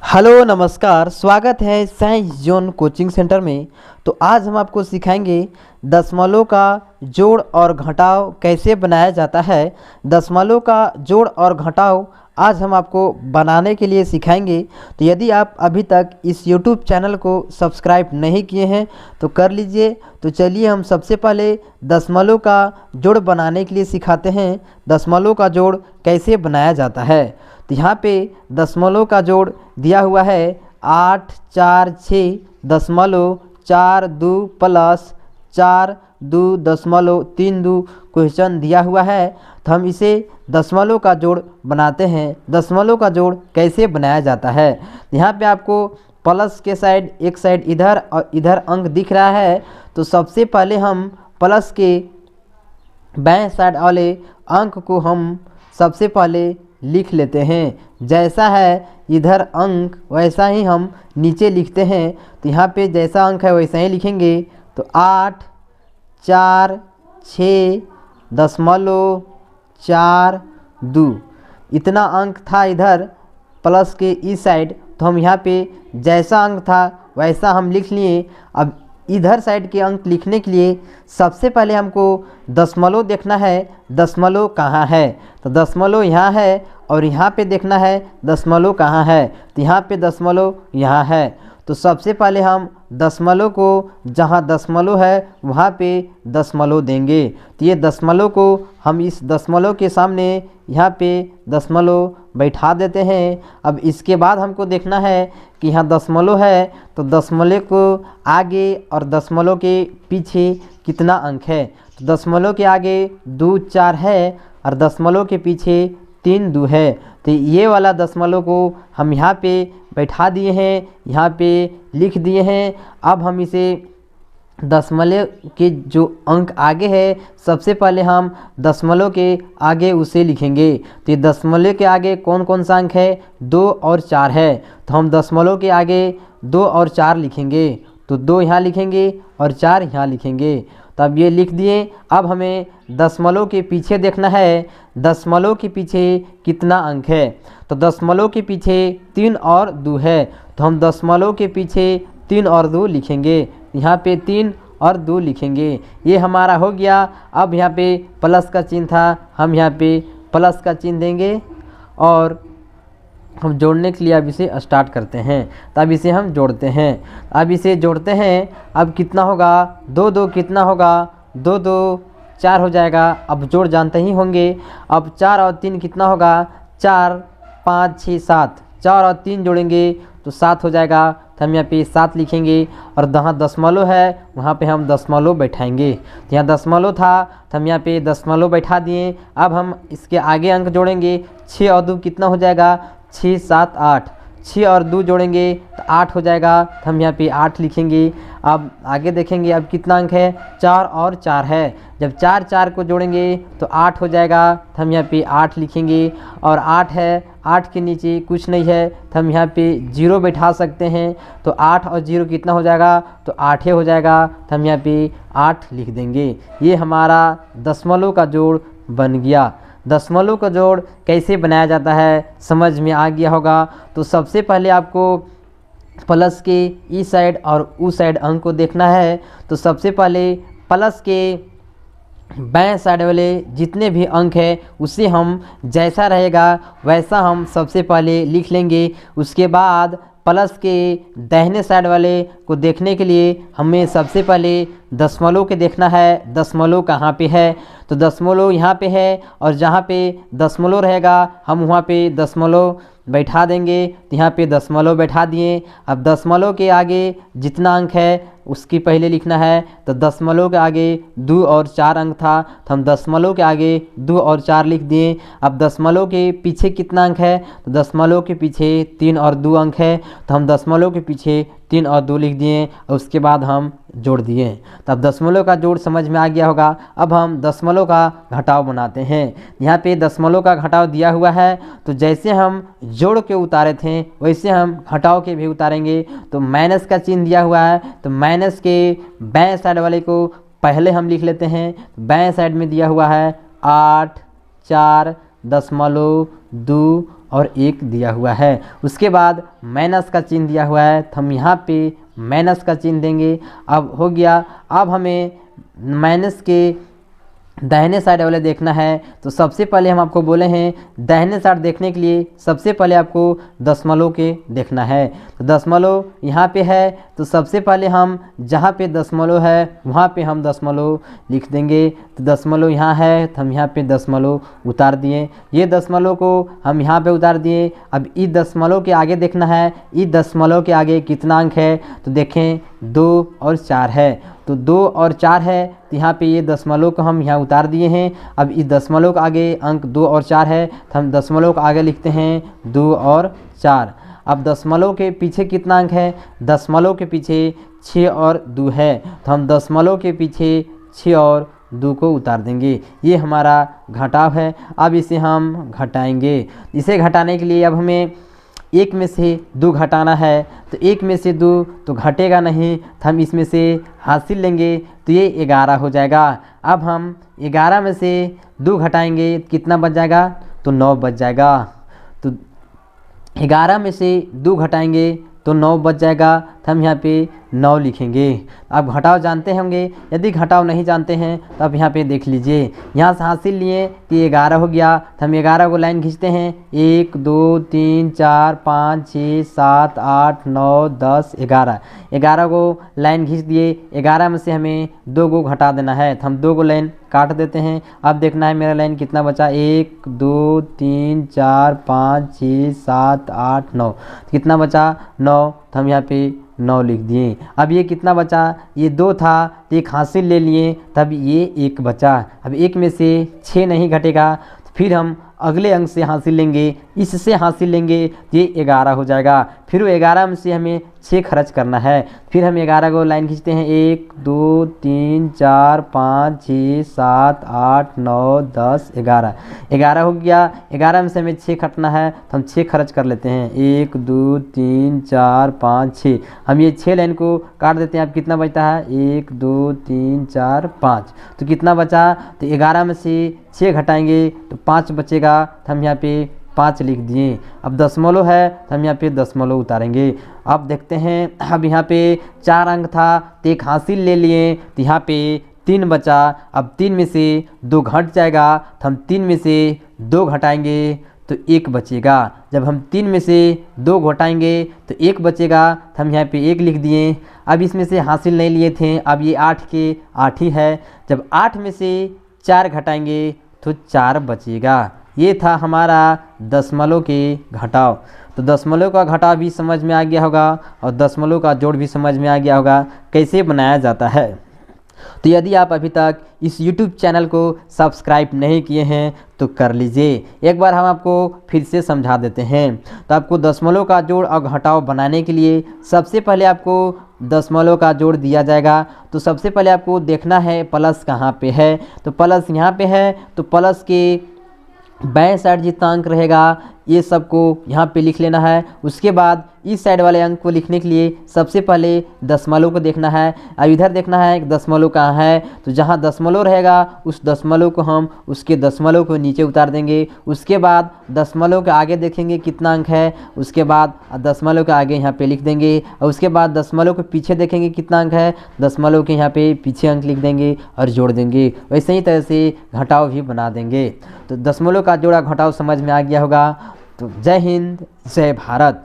Hello नमस्कार, स्वागत है साइंस जोन कोचिंग सेंटर में। तो आज हम आपको सिखाएंगे दशमलव का जोड़ और घटाव कैसे बनाया जाता है। दशमलव का जोड़ और घटाव आज हम आपको बनाने के लिए सिखाएंगे। तो यदि आप अभी तक इस YouTube चैनल को सब्सक्राइब नहीं किए हैं तो कर लीजिए। तो चलिए हम सबसे पहले दशमलव का जोड़ बनाने के लिए सिखाते हैं। दशमलव का जोड़ कैसे बनाया जाता है। तो यहाँ पे दशमलव का जोड़ दिया हुआ है 8 4 6 दशमलव 4 2 प्लस 4 2 दशमलव 3 2 क्वेश्चन दिया हुआ है। तो हम इसे दशमलव का जोड़ बनाते हैं। दशमलव का जोड़ कैसे बनाया जाता है। यहाँ पे आपको प्लस के साइड एक साइड इधर और इधर अंक दिख रहा है। तो सबसे पहले हम प्लस के बाएं साइड वाले अंक को हम सबसे पहले लिख लेते हैं। जैसा है इधर अंक वैसा ही हम नीचे लिखते हैं। तो यहाँ पे जैसा अंक है वैसा ही लिखेंगे। तो 8 4 6 दशमलव 4 2 इतना अंक था इधर प्लस के इस साइड। तो हम यहाँ पे जैसा अंक था वैसा हम लिख लिए। अब इधर साइड के अंक लिखने के लिए सबसे पहले हमको दशमलव देखना है। दशमलव कहाँ है। तो दशमलव यहाँ है और यहाँ पे देखना है दशमलव कहाँ है। तो यहाँ पे दशमलव यहाँ है। तो सबसे पहले हम दशमलव को जहाँ दशमलव है वहाँ पे दशमलव देंगे। तो ये दशमलव को हम इस दशमलव के सामने यहाँ पे दशमलव बैठा देते हैं। अब इसके बाद हमको देखना है कि यहाँ दशमलव है तो दशमलव को आगे और दशमलव के पीछे कितना अंक है। तो दशमलव के आगे 2 4 है और दशमलव के पीछे 3 2 है। तो ये वाला दशमलव को हम यहाँ पे बैठा दिए हैं, यहाँ पे लिख दिए हैं। अब हम इसे दशमलव के जो अंक आगे है सबसे पहले हम दशमलव के आगे उसे लिखेंगे। तो ये दशमलव के आगे कौन कौन सा अंक है, 2 और 4 है। तो हम दशमलव के आगे 2 और 4 लिखेंगे। तो 2 यहाँ लिखेंगे और 4 यहाँ लिखेंगे। तो अब ये लिख दिए। अब हमें दशमलव के पीछे देखना है दशमलव के पीछे कितना अंक है। तो दशमलव के पीछे 3 और 2 है। तो हम दशमलव के पीछे 3 और 2 लिखेंगे। यहाँ पे 3 और 2 लिखेंगे। ये हमारा हो गया। अब यहाँ पे प्लस का चिन्ह था, हम यहाँ पे प्लस का चिन्ह देंगे और हम जोड़ने के लिए अब इसे स्टार्ट करते हैं। तो अब इसे हम जोड़ते हैं। अब इसे जोड़ते हैं। अब कितना होगा, 2 2 कितना होगा, 2 2 4 हो जाएगा। अब जोड़ जानते ही होंगे। अब 4 और 3 कितना होगा, 4 5 6 7 4 और 3 जोड़ेंगे तो 7 हो जाएगा। तो हम यहाँ पे 7 लिखेंगे और जहाँ दशमलव है वहाँ पे हम दशमलव बैठाएंगे। तो यहाँ दशमलव था तो हम यहाँ पे दशमलव बैठा दिए। अब हम इसके आगे अंक जोड़ेंगे। 6 और 2 कितना हो जाएगा, 6 7 8 6 और 2 जोड़ेंगे तो 8 हो जाएगा। तो हम यहाँ पे 8 लिखेंगे। अब आगे देखेंगे अब कितना अंक है, 4 और 4 है। जब 4 4 को जोड़ेंगे तो 8 हो जाएगा। तो हम यहाँ पे 8 लिखेंगे और 8 है, 8 के नीचे कुछ नहीं है तो हम यहाँ पे 0 बैठा सकते हैं। तो 8 और 0 कितना हो जाएगा, तो 8 ही हो जाएगा। तो हम यहाँ पे 8 लिख देंगे। ये हमारा दशमलव का जोड़ बन गया। दशमलव का जोड़ कैसे बनाया जाता है समझ में आ गया होगा। तो सबसे पहले आपको प्लस के इस साइड और उस साइड अंक को देखना है। तो सबसे पहले प्लस के बाएं साइड वाले जितने भी अंक है उसे हम जैसा रहेगा वैसा हम सबसे पहले लिख लेंगे। उसके बाद प्लस के दाहिने साइड वाले को देखने के लिए हमें सबसे पहले दशमलव के देखना है। दशमलव कहाँ पे है, तो दशमलव यहाँ पे है और जहाँ पे दशमलव रहेगा हम वहाँ पे दशमलव बैठा देंगे। तो यहाँ पे दशमलव बैठा दिए। अब दशमलव के आगे जितना अंक है उसकी पहले लिखना है। तो दशमलव के आगे 2 और 4 अंक था तो हम दशमलव के आगे 2 और 4 लिख दिए। अब दशमलव के पीछे कितना अंक है, तो दशमलव के पीछे 3 और 2 अंक है तो हम दशमलव के पीछे 3 और 2 लिख दिए और उसके बाद हम जोड़ दिए। तो अब दशमलव का जोड़ समझ में आ गया होगा। अब हम दशमलव का घटाव बनाते हैं। यहाँ पे दशमलव का घटाव दिया हुआ है तो जैसे हम जोड़ के उतारे थे वैसे हम घटाव के भी उतारेंगे। तो माइनस का चिन्ह दिया हुआ है तो माइनस के बाएं साइड वाले को पहले हम लिख लेते हैं। बाएं साइड में दिया हुआ है 8 4 दशमलव 2 और 1 दिया हुआ है। उसके बाद माइनस का चिन्ह दिया हुआ है, तो हम यहाँ पे माइनस का चिन्ह देंगे। अब हो गया। अब हमें माइनस के दाहिने साइड वाले देखना है, तो सबसे पहले हम आपको बोले हैं दाहिने साइड देखने के लिए सबसे पहले आपको दशमलव के देखना है। तो दशमलव यहाँ पे है, तो सबसे पहले हम जहाँ पे दशमलव है वहाँ पे हम दशमलव लिख देंगे। तो दशमलव यहाँ है, तो हम यहाँ पे दशमलव उतार दिए। ये दशमलव को हम यहाँ पे उतार दिए। अब इस दशमलव के आगे देखना है, इस दशमलव के आगे कितना अंक है, तो देखें 2 और 4 है। तो 2 और 4 है, तो यहाँ पे ये दशमलव को हम यहाँ उतार दिए हैं। अब इस दशमलव के आगे अंक 2 और 4 है, तो हम दशमलव को आगे लिखते हैं 2 और 4। अब दशमलव के पीछे कितना अंक है, दशमलव के पीछे 6 और 2 है, तो हम दशमलव के पीछे 6 और 2 को उतार देंगे। ये हमारा घटाव है। अब इसे हम घटाएंगे। इसे घटाने के लिए अब हमें 1 में से 2 घटाना है, तो 1 में से 2 तो घटेगा नहीं, तो हम इसमें से हासिल लेंगे, तो ये 11 हो जाएगा। अब हम 11 में से 2 घटाएंगे, कितना बच जाएगा, तो 9 बच जाएगा। तो 11 में से 2 घटाएंगे तो 9 बच जाएगा, तो हम यहाँ पे 9 लिखेंगे। आप घटाव जानते होंगे, यदि घटाव नहीं जानते हैं तो आप यहाँ पे देख लीजिए। यहाँ से हासिल लिए कि 11 हो गया, तो हम 11 को लाइन खींचते हैं। 1 2 3 4 5 6 7 8 9 10 11। 11 को लाइन खींच दिए। 11 में से हमें 2 को घटा देना है, तो हम 2 को लाइन काट देते हैं। अब देखना है मेरा लाइन कितना बचा, 1 2 3 4 5 6 7 8 9, कितना बचा 9, तो हम यहाँ पे 9 लिख दिए। अब ये कितना बचा, ये 2 था, तो एक हासिल ले लिए, तब ये 1 बचा। अब 1 में से 6 नहीं घटेगा, तो फिर हम अगले अंक से हासिल लेंगे, इससे हासिल लेंगे, ये 11 हो जाएगा। फिर वो 11 में से हमें 6 खर्च करना है। फिर हम 11 को लाइन खींचते हैं। 1 2 3 4 5 6 7 8 9 10 11। 11 हो गया। 11 में से हमें 6 खटना है, तो हम 6 खर्च कर लेते हैं। 1 2 3 4 5 6। हम ये 6 लाइन को काट देते हैं। अब कितना बचता है, 1 2 3 4 5, तो कितना बचा, तो 11 में से 6 घटाएंगे तो 5 बचेगा, तो हम यहाँ पे 5 लिख दिए। अब दशमलव है, तो हम यहाँ पे दशमलव उतारेंगे। अब देखते हैं, अब यहाँ पे 4 अंक था, तो एक हासिल ले लिए, तो यहाँ पे 3 बचा। अब 3 में से 2 घट जाएगा, तो हम 3 में से 2 घटाएंगे तो 1 बचेगा। जब हम 3 में से 2 घटाएंगे तो 1 बचेगा, तो हम यहाँ पे 1 लिख दिए। अब इसमें से हासिल नहीं लिए थे, अब ये 8 के 8 ही है। जब 8 में से 4 घटाएंगे तो 4 बचेगा। ये था हमारा दशमलव के घटाव। तो दशमलव का घटाव भी समझ में आ गया होगा और दशमलव का जोड़ भी समझ में आ गया होगा कैसे बनाया जाता है। तो यदि आप अभी तक इस YouTube चैनल को सब्सक्राइब नहीं किए हैं तो कर लीजिए। एक बार हम आपको फिर से समझा देते हैं। तो आपको दशमलव का जोड़ और घटाव बनाने के लिए सबसे पहले आपको दशमलव का जोड़ दिया जाएगा। तो सबसे पहले आपको देखना है प्लस कहाँ पे है, तो प्लस यहाँ पे है, तो प्लस के बाएं साइड जितना अंक रहेगा ये सबको यहाँ पे लिख लेना है। उसके बाद इस साइड वाले अंक को लिखने के लिए सबसे पहले दशमलव को देखना है। अब इधर देखना है कि दशमलव कहाँ है, तो जहाँ दशमलव रहेगा उस दशमलव को हम उसके दशमलव को नीचे उतार देंगे। उसके बाद दशमलव के आगे देखेंगे कितना अंक है, उसके बाद दशमलव के आगे यहाँ पे लिख देंगे। और उसके बाद दशमलव के पीछे देखेंगे कितना अंक है, दशमलव के यहाँ पे पीछे अंक लिख देंगे और जोड़ देंगे। वैसे ही तरह से घटाव भी बना देंगे। तो दशमलव का जोड़ा घटाव समझ में आ गया होगा। तो जय हिंद, जय भारत।